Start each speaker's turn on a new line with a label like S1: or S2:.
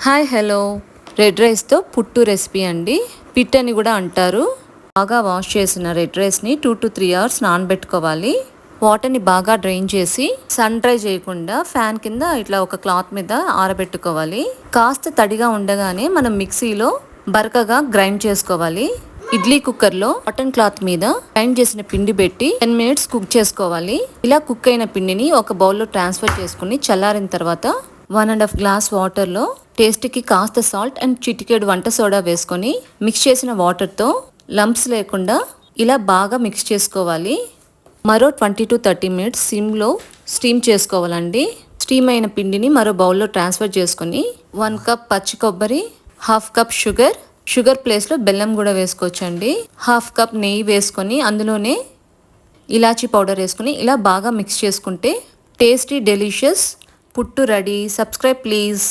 S1: Hi hello red రైస్తో పుట్టు recipe అండి. పిట్ అని కూడా అంటారు. బాగా వాష్ చేసిన రెడ్ రైస్ని 2 to 3 hours నానబెట్టుకోవాలి. వాటర్ని బాగా డ్రైన్ చేసి సన్ డ్రై చేయకుండా ఫ్యాన్ కింద ఇట్లా ఒక క్లాత్ మీద ఆరబెట్టుకోవాలి. కాస్త తడిగా ఉండగానే మనం మిక్సీలో బరకగా గ్రైండ్ చేసుకోవాలి. ఇడ్లీ కుక్కర్లో కాటన్ క్లాత్ మీద గ్రైండ్ చేసిన పిండి పెట్టి 10 minutes కుక్ చేసుకోవాలి. ఇలా కుక్ అయిన పిండిని ఒక బౌల్లో ట్రాన్స్ఫర్ చేసుకుని చల్లారిన తర్వాత 1.5 glass వాటర్లో టేస్ట్కి కాస్త సాల్ట్ అండ్ చిటికెడు వంట సోడా వేసుకొని మిక్స్ చేసిన వాటర్తో లంప్స్ లేకుండా ఇలా బాగా మిక్స్ చేసుకోవాలి. మరో 20 to 30 minutes సిమ్లో స్టీమ్ చేసుకోవాలండి. స్టీమ్ అయిన పిండిని మరో బౌల్లో ట్రాన్స్ఫర్ చేసుకొని 1 cup పచ్చి కొబ్బరి, 1/2 cup షుగర్ ప్లేస్లో బెల్లం కూడా వేసుకోవచ్చండి. 1/2 cup నెయ్యి వేసుకొని అందులోనే ఇలాచీ పౌడర్ వేసుకొని ఇలా బాగా మిక్స్ చేసుకుంటే టేస్టీ డెలిషియస్ పుట్టు రెడీ. Subscribe please.